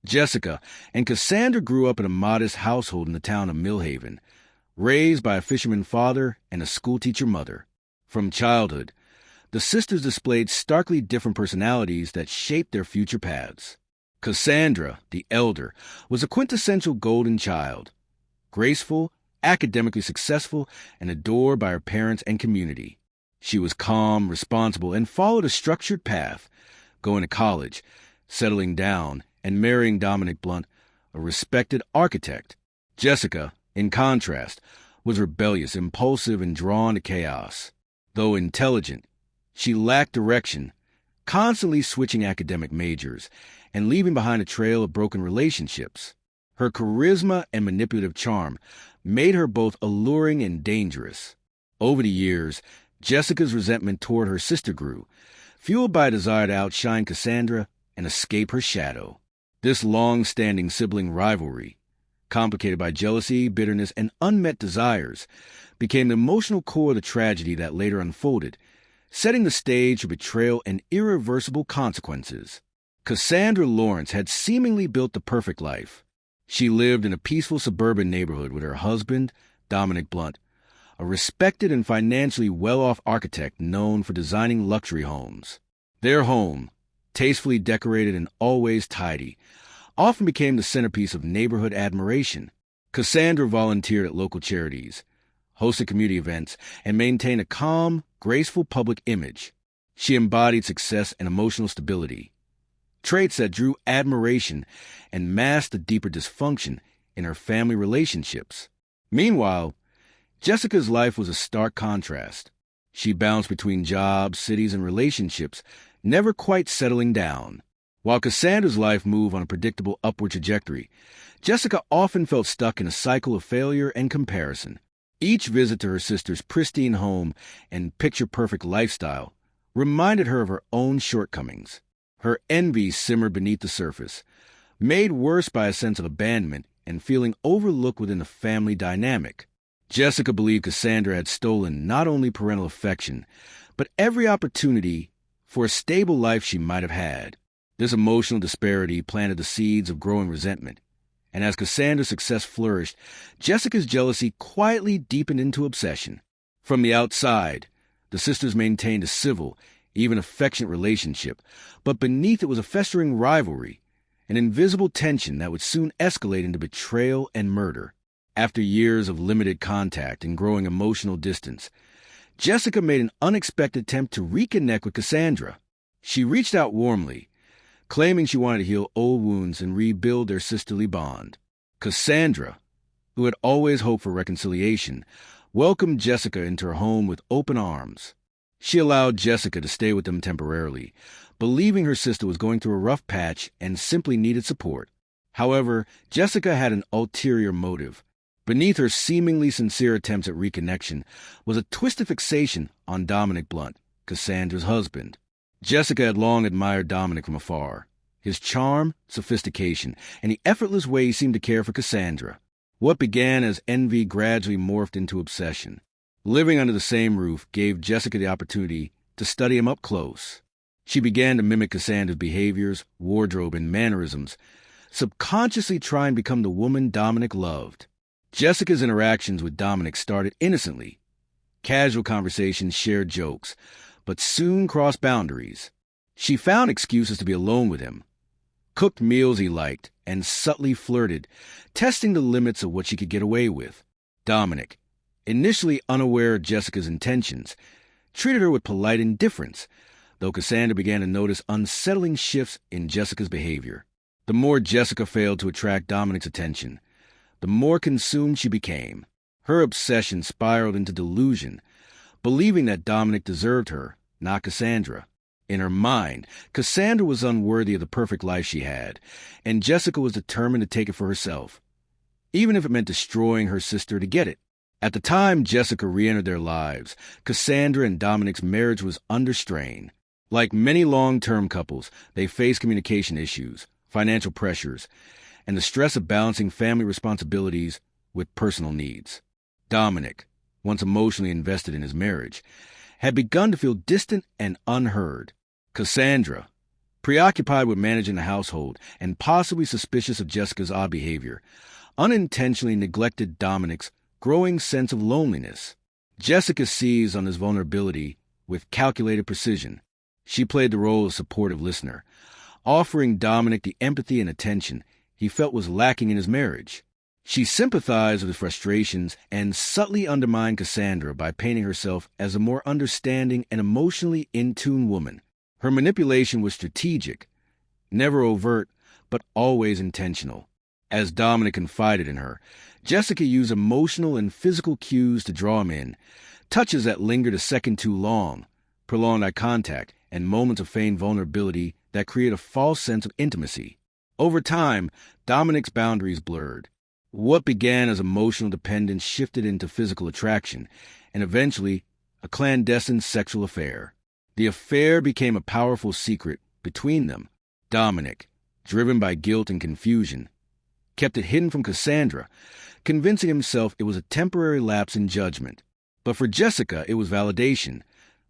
Jessica and Cassandra grew up in a modest household in the town of Millhaven, raised by a fisherman father and a schoolteacher mother. From childhood, the sisters displayed starkly different personalities that shaped their future paths. Cassandra, the elder, was a quintessential golden child, graceful, academically successful, and adored by her parents and community. She was calm, responsible, and followed a structured path, going to college, settling down, and marrying Dominic Blunt, a respected architect. Jessica, in contrast, was rebellious, impulsive, and drawn to chaos. Though intelligent, she lacked direction, constantly switching academic majors and leaving behind a trail of broken relationships. Her charisma and manipulative charm made her both alluring and dangerous. Over the years, Jessica's resentment toward her sister grew, fueled by a desire to outshine Cassandra and escape her shadow. This long-standing sibling rivalry, complicated by jealousy, bitterness, and unmet desires, became the emotional core of the tragedy that later unfolded, setting the stage for betrayal and irreversible consequences. Cassandra Lawrence had seemingly built the perfect life. She lived in a peaceful suburban neighborhood with her husband, Dominic Blunt, a respected and financially well-off architect known for designing luxury homes. Their home, tastefully decorated and always tidy, often became the centerpiece of neighborhood admiration. Cassandra volunteered at local charities, hosted community events, and maintained a calm, graceful public image. She embodied success and emotional stability, traits that drew admiration and masked the deeper dysfunction in her family relationships. Meanwhile, Jessica's life was a stark contrast. She bounced between jobs, cities, and relationships, never quite settling down. While Cassandra's life moved on a predictable upward trajectory, Jessica often felt stuck in a cycle of failure and comparison. Each visit to her sister's pristine home and picture-perfect lifestyle reminded her of her own shortcomings. Her envy simmered beneath the surface, made worse by a sense of abandonment and feeling overlooked within the family dynamic. Jessica believed Cassandra had stolen not only parental affection, but every opportunity for a stable life she might have had. This emotional disparity planted the seeds of growing resentment, and as Cassandra's success flourished, Jessica's jealousy quietly deepened into obsession. From the outside, the sisters maintained a civil, even affectionate relationship, but beneath it was a festering rivalry, an invisible tension that would soon escalate into betrayal and murder. After years of limited contact and growing emotional distance, Jessica made an unexpected attempt to reconnect with Cassandra. She reached out warmly, claiming she wanted to heal old wounds and rebuild their sisterly bond. Cassandra, who had always hoped for reconciliation, welcomed Jessica into her home with open arms. She allowed Jessica to stay with them temporarily, believing her sister was going through a rough patch and simply needed support. However, Jessica had an ulterior motive. Beneath her seemingly sincere attempts at reconnection was a twisted fixation on Dominic Blunt, Cassandra's husband. Jessica had long admired Dominic from afar, his charm, sophistication, and the effortless way he seemed to care for Cassandra. What began as envy gradually morphed into obsession. Living under the same roof gave Jessica the opportunity to study him up close. She began to mimic Cassandra's behaviors, wardrobe, and mannerisms, subconsciously trying to become the woman Dominic loved. Jessica's interactions with Dominic started innocently. Casual conversations, shared jokes, but soon crossed boundaries. She found excuses to be alone with him, cooked meals he liked, and subtly flirted, testing the limits of what she could get away with. Dominic, initially unaware of Jessica's intentions, treated her with polite indifference, though Cassandra began to notice unsettling shifts in Jessica's behavior. The more Jessica failed to attract Dominic's attention, the more consumed she became. Her obsession spiraled into delusion, believing that Dominic deserved her, not Cassandra. In her mind, Cassandra was unworthy of the perfect life she had, and Jessica was determined to take it for herself, even if it meant destroying her sister to get it. At the time Jessica re-entered their lives, Cassandra and Dominic's marriage was under strain. Like many long-term couples, they faced communication issues, financial pressures, and the stress of balancing family responsibilities with personal needs. Dominic, once emotionally invested in his marriage, had begun to feel distant and unheard. Cassandra, preoccupied with managing the household and possibly suspicious of Jessica's odd behavior, unintentionally neglected Dominic's growing sense of loneliness. Jessica seized on this vulnerability with calculated precision. She played the role of supportive listener, offering Dominic the empathy and attention he felt was lacking in his marriage. She sympathized with his frustrations and subtly undermined Cassandra by painting herself as a more understanding and emotionally in-tune woman. Her manipulation was strategic, never overt, but always intentional. As Dominic confided in her, Jessica used emotional and physical cues to draw him in, touches that lingered a second too long, prolonged eye contact, and moments of feigned vulnerability that create a false sense of intimacy. Over time, Dominic's boundaries blurred. What began as emotional dependence shifted into physical attraction, and eventually, a clandestine sexual affair. The affair became a powerful secret between them. Dominic, driven by guilt and confusion, kept it hidden from Cassandra, convincing himself it was a temporary lapse in judgment. But for Jessica, it was validation,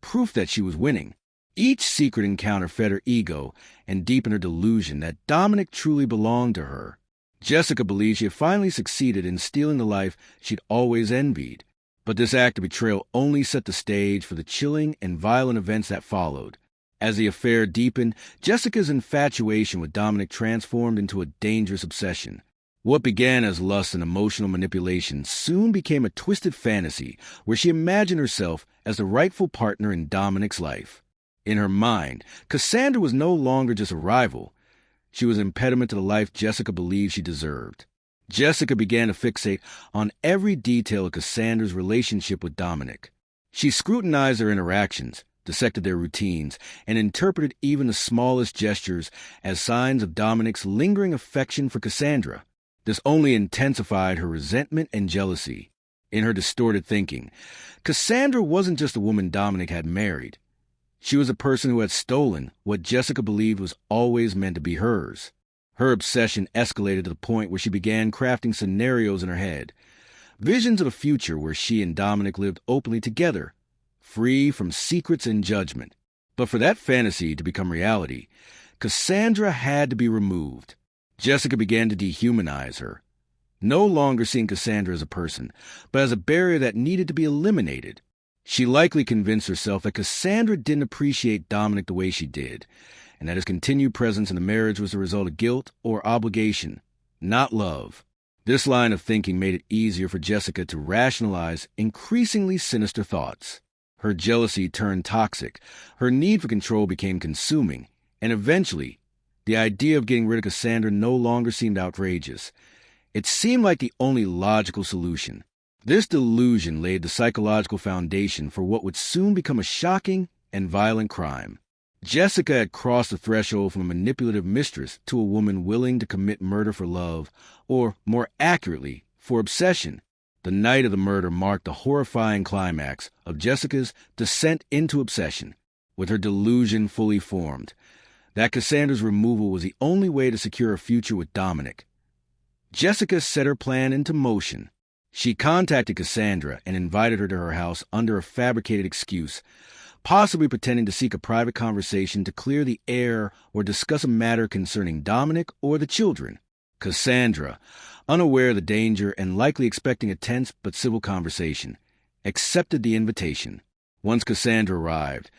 proof that she was winning. Each secret encounter fed her ego and deepened her delusion that Dominic truly belonged to her. Jessica believed she had finally succeeded in stealing the life she'd always envied. But this act of betrayal only set the stage for the chilling and violent events that followed. As the affair deepened, Jessica's infatuation with Dominic transformed into a dangerous obsession. What began as lust and emotional manipulation soon became a twisted fantasy where she imagined herself as the rightful partner in Dominic's life. In her mind, Cassandra was no longer just a rival. She was an impediment to the life Jessica believed she deserved. Jessica began to fixate on every detail of Cassandra's relationship with Dominic. She scrutinized their interactions, dissected their routines, and interpreted even the smallest gestures as signs of Dominic's lingering affection for Cassandra. This only intensified her resentment and jealousy. In her distorted thinking, Cassandra wasn't just a woman Dominic had married. She was a person who had stolen what Jessica believed was always meant to be hers. Her obsession escalated to the point where she began crafting scenarios in her head, visions of a future where she and Dominic lived openly together, free from secrets and judgment. But for that fantasy to become reality, Cassandra had to be removed. Jessica began to dehumanize her, no longer seeing Cassandra as a person, but as a barrier that needed to be eliminated. She likely convinced herself that Cassandra didn't appreciate Dominic the way she did, and that his continued presence in the marriage was the result of guilt or obligation, not love. This line of thinking made it easier for Jessica to rationalize increasingly sinister thoughts. Her jealousy turned toxic, her need for control became consuming, and eventually, the idea of getting rid of Cassandra no longer seemed outrageous. It seemed like the only logical solution. This delusion laid the psychological foundation for what would soon become a shocking and violent crime. Jessica had crossed the threshold from a manipulative mistress to a woman willing to commit murder for love, or, more accurately, for obsession. The night of the murder marked the horrifying climax of Jessica's descent into obsession. With her delusion fully formed, that Cassandra's removal was the only way to secure a future with Dominic, Jessica set her plan into motion. She contacted Cassandra and invited her to her house under a fabricated excuse, possibly pretending to seek a private conversation to clear the air or discuss a matter concerning Dominic or the children. Cassandra, unaware of the danger and likely expecting a tense but civil conversation, accepted the invitation. Once Cassandra arrived,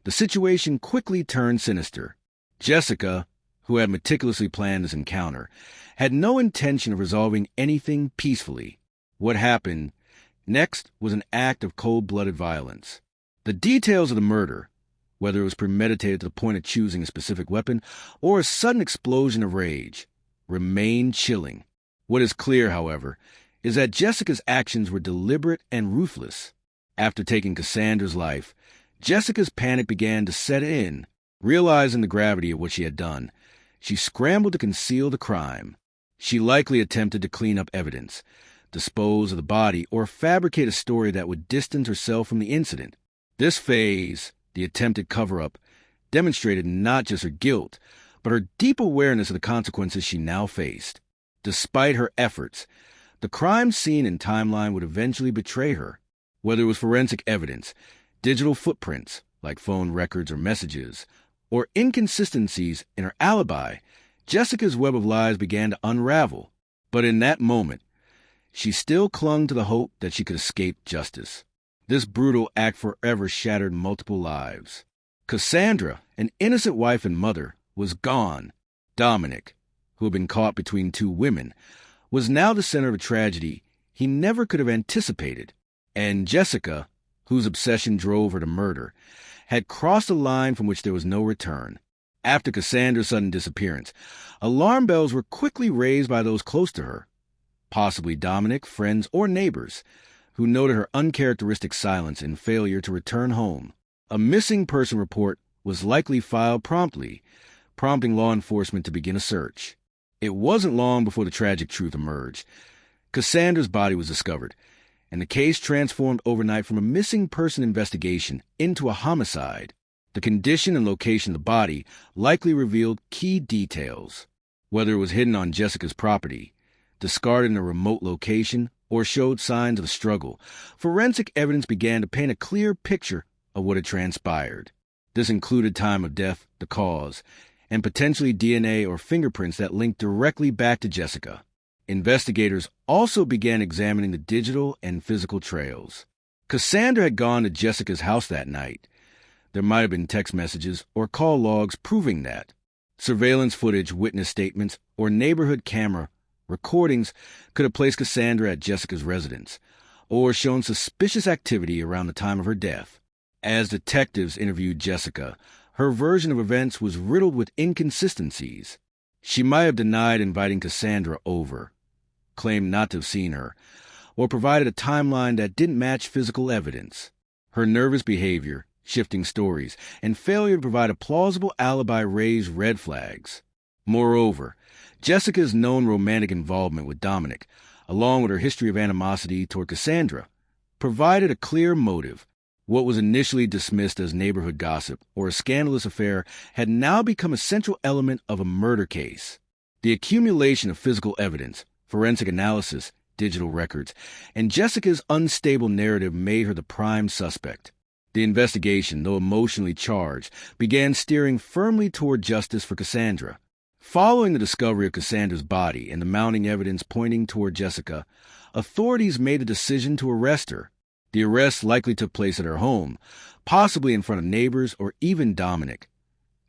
the situation quickly turned sinister. Jessica, who had meticulously planned this encounter, had no intention of resolving anything peacefully. What happened next was an act of cold-blooded violence. The details of the murder, whether it was premeditated to the point of choosing a specific weapon or a sudden explosion of rage, remain chilling. What is clear, however, is that Jessica's actions were deliberate and ruthless. After taking Cassandra's life, Jessica's panic began to set in. Realizing the gravity of what she had done, she scrambled to conceal the crime. She likely attempted to clean up evidence, dispose of the body, or fabricate a story that would distance herself from the incident. This phase, the attempted cover-up, demonstrated not just her guilt, but her deep awareness of the consequences she now faced. Despite her efforts, the crime scene and timeline would eventually betray her. Whether it was forensic evidence, digital footprints, like phone records or messages, or inconsistencies in her alibi, Jessica's web of lies began to unravel. But in that moment, she still clung to the hope that she could escape justice. This brutal act forever shattered multiple lives. Cassandra, an innocent wife and mother, was gone. Dominic, who had been caught between two women, was now the center of a tragedy he never could have anticipated. And Jessica, whose obsession drove her to murder, had crossed a line from which there was no return. After Cassandra's sudden disappearance, alarm bells were quickly raised by those close to her, possibly Dominic, friends, or neighbors, who noted her uncharacteristic silence and failure to return home. A missing person report was likely filed promptly, prompting law enforcement to begin a search. It wasn't long before the tragic truth emerged. Cassandra's body was discovered, and the case transformed overnight from a missing person investigation into a homicide. The condition and location of the body likely revealed key details, whether it was hidden on Jessica's property, discarded in a remote location, or showed signs of a struggle. Forensic evidence began to paint a clear picture of what had transpired. This included time of death, the cause, and potentially DNA or fingerprints that linked directly back to Jessica. Investigators also began examining the digital and physical trails. Cassandra had gone to Jessica's house that night. There might have been text messages or call logs proving that. Surveillance footage, witness statements, or neighborhood camera recordings could have placed Cassandra at Jessica's residence, or shown suspicious activity around the time of her death. As detectives interviewed Jessica, her version of events was riddled with inconsistencies. She might have denied inviting Cassandra over, claimed not to have seen her, or provided a timeline that didn't match physical evidence. Her nervous behavior, shifting stories, and failure to provide a plausible alibi raised red flags. Moreover, Jessica's known romantic involvement with Dominic, along with her history of animosity toward Cassandra, provided a clear motive. What was initially dismissed as neighborhood gossip or a scandalous affair had now become a central element of a murder case. The accumulation of physical evidence, forensic analysis, digital records, and Jessica's unstable narrative made her the prime suspect. The investigation, though emotionally charged, began steering firmly toward justice for Cassandra. Following the discovery of Cassandra's body and the mounting evidence pointing toward Jessica, authorities made a decision to arrest her. The arrest likely took place at her home, possibly in front of neighbors or even Dominic,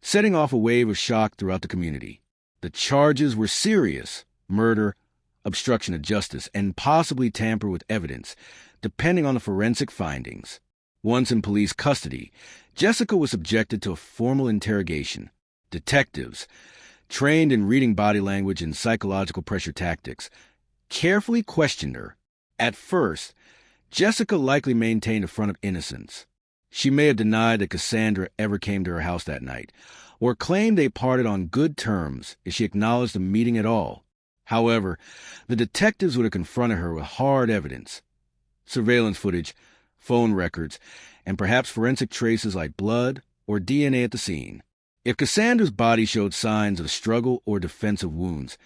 setting off a wave of shock throughout the community. The charges were serious: murder, obstruction of justice, and possibly tamper with evidence, depending on the forensic findings. Once in police custody, Jessica was subjected to a formal interrogation. Detectives, trained in reading body language and psychological pressure tactics, carefully questioned her. At first, Jessica likely maintained a front of innocence. She may have denied that Cassandra ever came to her house that night, or claimed they parted on good terms if she acknowledged the meeting at all. However, the detectives would have confronted her with hard evidence: surveillance footage, phone records, and perhaps forensic traces like blood or DNA at the scene. If Cassandra's body showed signs of struggle or defensive wounds,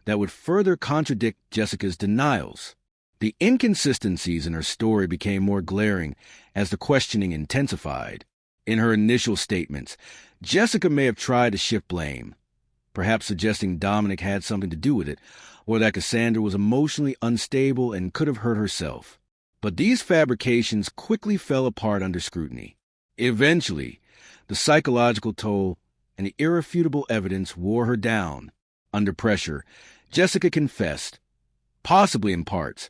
that would further contradict Jessica's denials. The inconsistencies in her story became more glaring as the questioning intensified. In her initial statements, Jessica may have tried to shift blame, perhaps suggesting Dominic had something to do with it, or that Cassandra was emotionally unstable and could have hurt herself. But these fabrications quickly fell apart under scrutiny. Eventually, the psychological toll and the irrefutable evidence wore her down. Under pressure, Jessica confessed, possibly in parts,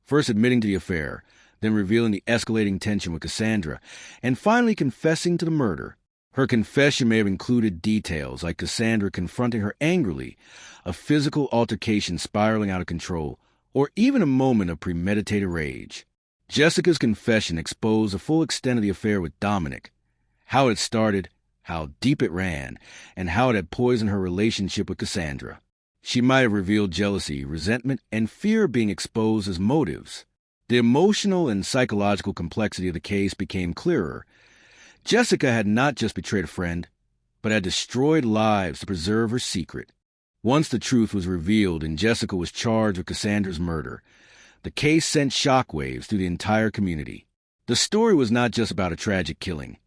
first admitting to the affair, then revealing the escalating tension with Cassandra, and finally confessing to the murder. Her confession may have included details like Cassandra confronting her angrily, a physical altercation spiraling out of control, or even a moment of premeditated rage. Jessica's confession exposed the full extent of the affair with Dominic, how it started, how deep it ran, and how it had poisoned her relationship with Cassandra. She might have revealed jealousy, resentment, and fear of being exposed as motives. The emotional and psychological complexity of the case became clearer. Jessica had not just betrayed a friend, but had destroyed lives to preserve her secret. Once the truth was revealed and Jessica was charged with Cassandra's murder, the case sent shockwaves through the entire community. The story was not just about a tragic killing.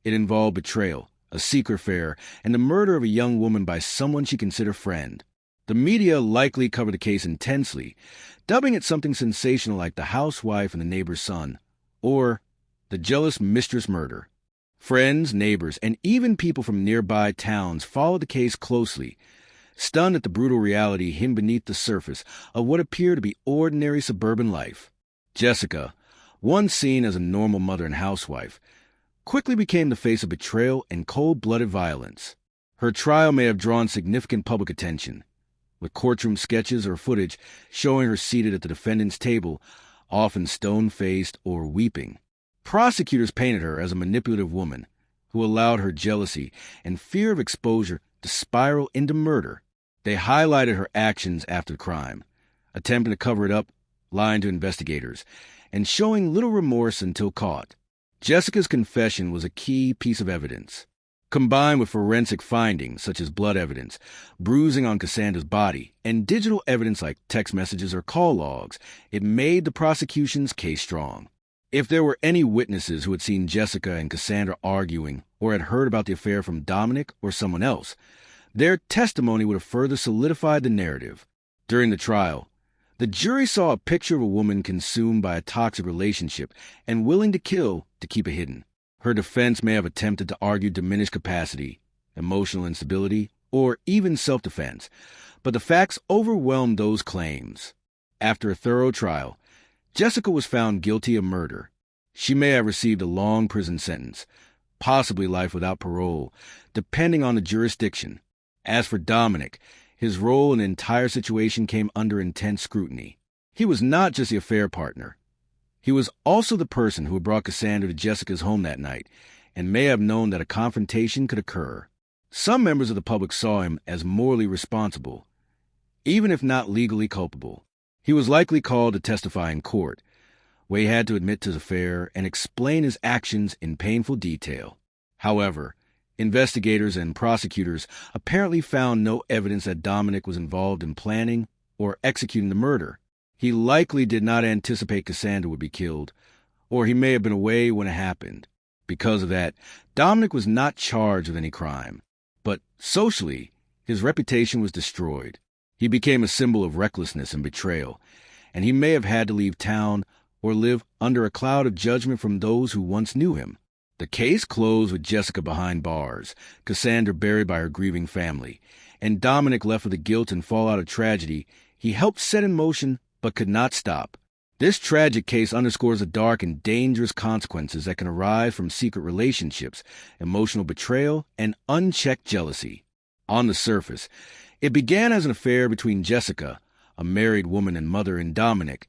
It involved betrayal, a secret affair, and the murder of a young woman by someone she considered a friend. The media likely covered the case intensely, dubbing it something sensational like the housewife and the neighbor's son, or the jealous mistress murder. Friends, neighbors, and even people from nearby towns followed the case closely, stunned at the brutal reality hidden beneath the surface of what appeared to be ordinary suburban life. Jessica, once seen as a normal mother and housewife, quickly became the face of betrayal and cold-blooded violence. Her trial may have drawn significant public attention, with courtroom sketches or footage showing her seated at the defendant's table, often stone-faced or weeping. Prosecutors painted her as a manipulative woman who allowed her jealousy and fear of exposure to spiral into murder. They highlighted her actions after the crime, attempting to cover it up, lying to investigators, and showing little remorse until caught. Jessica's confession was a key piece of evidence. Combined with forensic findings such as blood evidence, bruising on Cassandra's body, and digital evidence like text messages or call logs, it made the prosecution's case strong. If there were any witnesses who had seen Jessica and Cassandra arguing or had heard about the affair from Dominic or someone else, their testimony would have further solidified the narrative. During the trial, the jury saw a picture of a woman consumed by a toxic relationship and willing to kill to keep it hidden. Her defense may have attempted to argue diminished capacity, emotional instability, or even self-defense, but the facts overwhelmed those claims. After a thorough trial, Jessica was found guilty of murder. She may have received a long prison sentence, possibly life without parole, depending on the jurisdiction. As for Dominic, his role in the entire situation came under intense scrutiny. He was not just the affair partner. He was also the person who had brought Cassandra to Jessica's home that night and may have known that a confrontation could occur. Some members of the public saw him as morally responsible, even if not legally culpable. He was likely called to testify in court, where he had to admit to his affair and explain his actions in painful detail. However, investigators and prosecutors apparently found no evidence that Dominic was involved in planning or executing the murder. He likely did not anticipate Cassandra would be killed, or he may have been away when it happened. Because of that, Dominic was not charged with any crime. But socially, his reputation was destroyed. He became a symbol of recklessness and betrayal, and he may have had to leave town or live under a cloud of judgment from those who once knew him. The case closed with Jessica behind bars, Cassandra buried by her grieving family, and Dominic left with the guilt and fallout of tragedy he helped set in motion but could not stop. This tragic case underscores the dark and dangerous consequences that can arise from secret relationships, emotional betrayal, and unchecked jealousy. On the surface, it began as an affair between Jessica, a married woman and mother, and Dominic,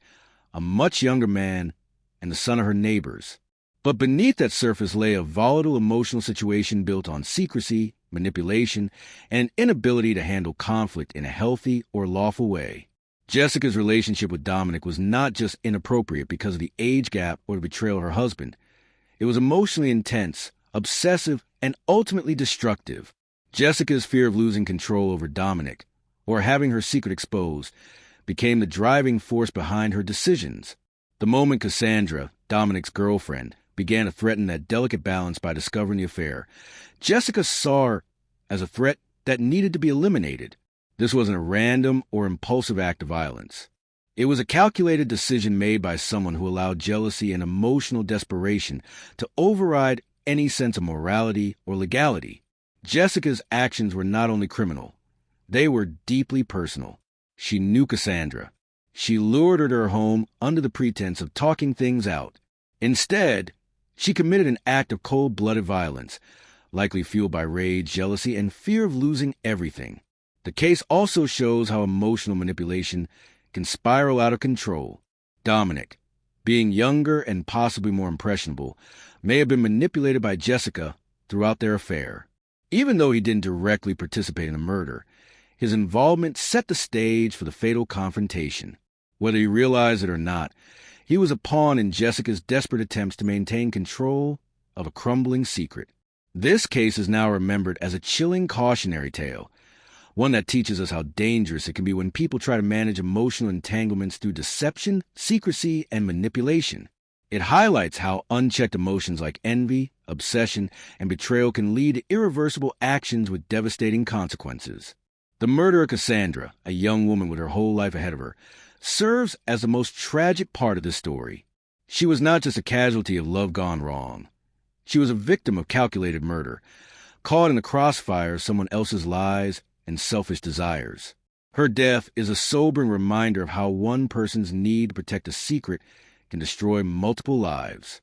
a much younger man and the son of her neighbors. But beneath that surface lay a volatile emotional situation built on secrecy, manipulation, and inability to handle conflict in a healthy or lawful way. Jessica's relationship with Dominic was not just inappropriate because of the age gap or the betrayal of her husband. It was emotionally intense, obsessive, and ultimately destructive. Jessica's fear of losing control over Dominic, or having her secret exposed, became the driving force behind her decisions. The moment Cassandra, Dominic's girlfriend, began to threaten that delicate balance by discovering the affair, Jessica saw her as a threat that needed to be eliminated. This wasn't a random or impulsive act of violence. It was a calculated decision made by someone who allowed jealousy and emotional desperation to override any sense of morality or legality. Jessica's actions were not only criminal, they were deeply personal. She knew Cassandra. She lured her to her home under the pretense of talking things out. Instead, she committed an act of cold-blooded violence, likely fueled by rage, jealousy, and fear of losing everything. The case also shows how emotional manipulation can spiral out of control. Dominic, being younger and possibly more impressionable, may have been manipulated by Jessica throughout their affair. Even though he didn't directly participate in the murder, his involvement set the stage for the fatal confrontation. Whether he realized it or not, he was a pawn in Jessica's desperate attempts to maintain control of a crumbling secret. This case is now remembered as a chilling cautionary tale, one that teaches us how dangerous it can be when people try to manage emotional entanglements through deception, secrecy, and manipulation. It highlights how unchecked emotions like envy, obsession, and betrayal can lead to irreversible actions with devastating consequences. The murder of Cassandra, a young woman with her whole life ahead of her, serves as the most tragic part of this story. She was not just a casualty of love gone wrong. She was a victim of calculated murder, caught in the crossfire of someone else's lies and selfish desires. Her death is a sobering reminder of how one person's need to protect a secret can destroy multiple lives.